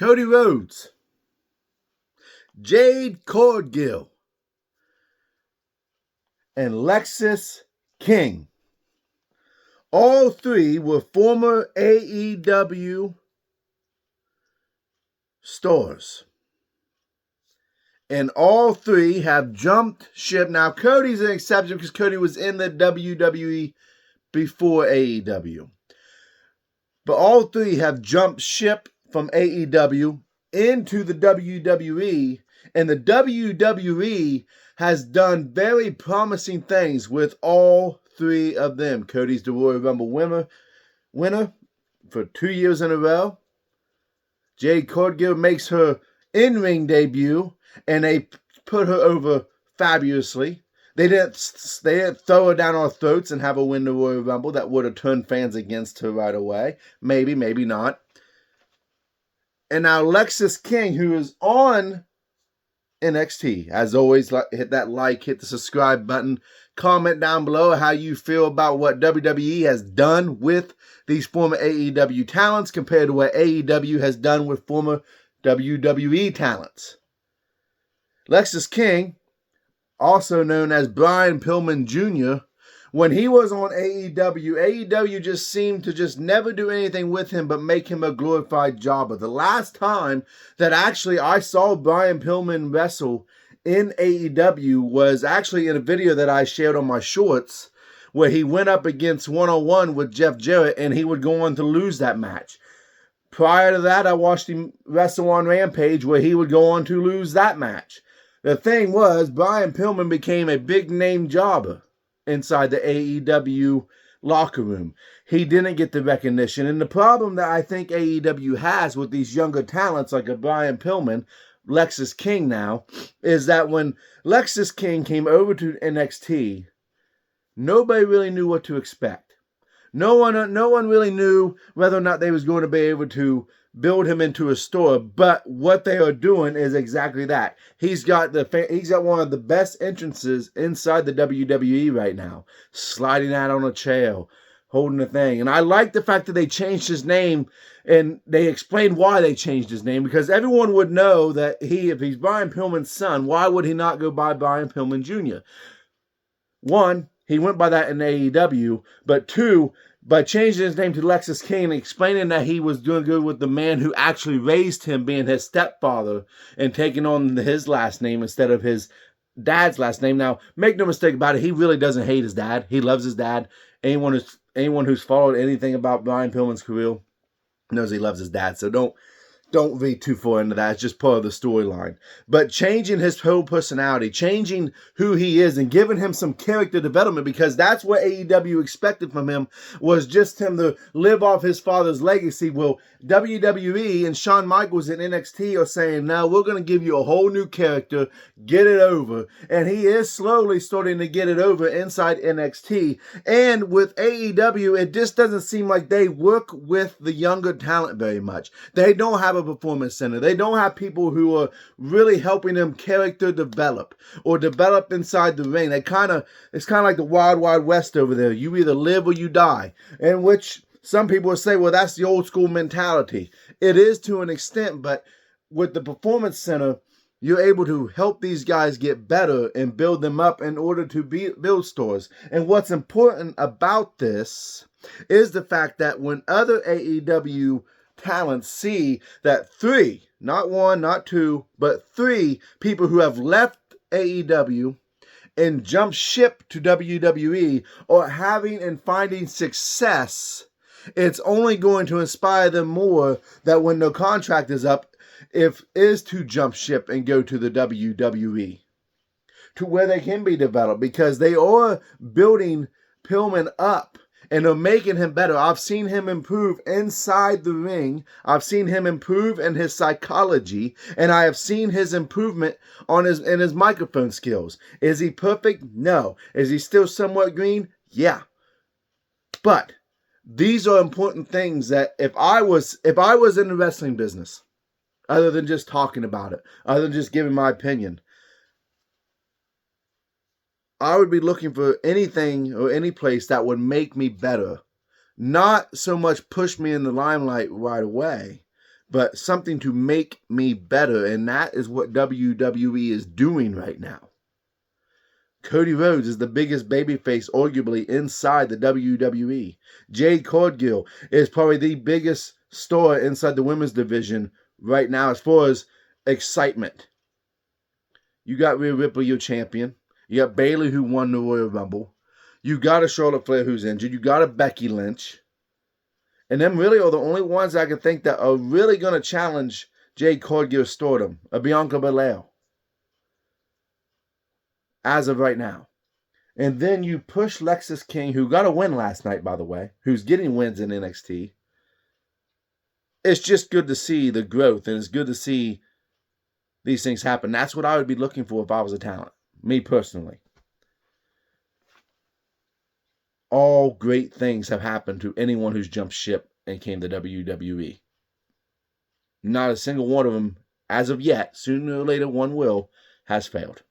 Cody Rhodes, Jade Cargill, and Lexis King. All three were former AEW stars. And all three have jumped ship. Now, Cody's an exception because Cody was in the WWE before AEW. But all three have jumped ship from AEW into the WWE. And the WWE has done very promising things with all three of them. Cody's the Royal Rumble winner for 2 years in a row. Jade Cargill makes her in-ring debut, and they put her over fabulously. They didn't throw her down our throats and have her win the Royal Rumble. That would have turned fans against her right away. Maybe, maybe not. And now Lexis King, who is on NXT. As always, hit that like, hit the subscribe button. Comment down below how you feel about what WWE has done with these former AEW talents compared to what AEW has done with former WWE talents. Lexis King, also known as Brian Pillman Jr., when he was on AEW just seemed to just never do anything with him but make him a glorified jobber. The last time that actually I saw Brian Pillman wrestle in AEW was actually in a video that I shared on my shorts where he went up against one-on-one with Jeff Jarrett and he would go on to lose that match. Prior to that, I watched him wrestle on Rampage where he would go on to lose that match. The thing was, Brian Pillman became a big-name jobber inside the AEW locker room. He didn't get the recognition. And the problem that I think AEW has with these younger talents like a Brian Pillman, Lexis King now, is that when Lexis King came over to NXT, nobody really knew what to expect. No one really knew whether or not they was going to be able to build him into a star, but what they are doing is exactly that. He's got one of the best entrances inside the WWE right now, sliding out on a chair, holding the thing. And I like the fact that they changed his name and they explained why they changed his name, because everyone would know that if he's Brian Pillman's son, why would he not go by Brian Pillman Jr.? One, he went by that in AEW, but two, by changing his name to Lexis King and explaining that he was doing good with the man who actually raised him, being his stepfather, and taking on his last name instead of his dad's last name. Now, make no mistake about it, he really doesn't hate his dad. He loves his dad. Anyone who's followed anything about Brian Pillman's career knows he loves his dad, so don't read too far into that. It's just part of the storyline. But changing his whole personality, changing who he is, and giving him some character development, because that's what AEW expected from him, was just him to live off his father's legacy. Well, WWE and Shawn Michaels and NXT are saying, no, we're going to give you a whole new character, get it over. And he is slowly starting to get it over inside NXT. And with AEW, it just doesn't seem like they work with the younger talent very much. They don't have a performance center. They don't have people who are really helping them character develop or develop inside the ring. It's kind of like the Wild Wild West over there. You either live or you die. In which some people will say, well, that's the old school mentality. It is to an extent, but with the performance center, you're able to help these guys get better and build them up in order to build stars. And what's important about this is the fact that when other AEW talents see that 3, not 1, not 2, but 3 people who have left AEW and jumped ship to WWE are having and finding success, it's only going to inspire them more that when their contract is up, is to jump ship and go to the WWE, to where they can be developed, because they are building Pillman up and they're making him better. I've seen him improve inside the ring. I've seen him improve in his psychology, and I have seen his improvement in his microphone skills. Is he perfect? No. Is he still somewhat green? Yeah. But these are important things that if I was in the wrestling business, other than just talking about it, other than just giving my opinion, I would be looking for anything or any place that would make me better. Not so much push me in the limelight right away, but something to make me better, and that is what WWE is doing right now. Cody Rhodes is the biggest babyface, arguably, inside the WWE. Jade Cargill is probably the biggest star inside the women's division right now as far as excitement. You got Rhea Ripley, your champion. You got Bayley, who won the Royal Rumble. You got a Charlotte Flair who's injured. You got a Becky Lynch. And them really are the only ones I can think that are really going to challenge Jade Cargill's stardom, a Bianca Belair, as of right now. And then you push Lexis King, who got a win last night, by the way, who's getting wins in NXT. It's just good to see the growth, and it's good to see these things happen. That's what I would be looking for if I was a talent, me personally. All great things have happened to anyone who's jumped ship and came to WWE. Not a single one of them, as of yet, sooner or later one will, has failed.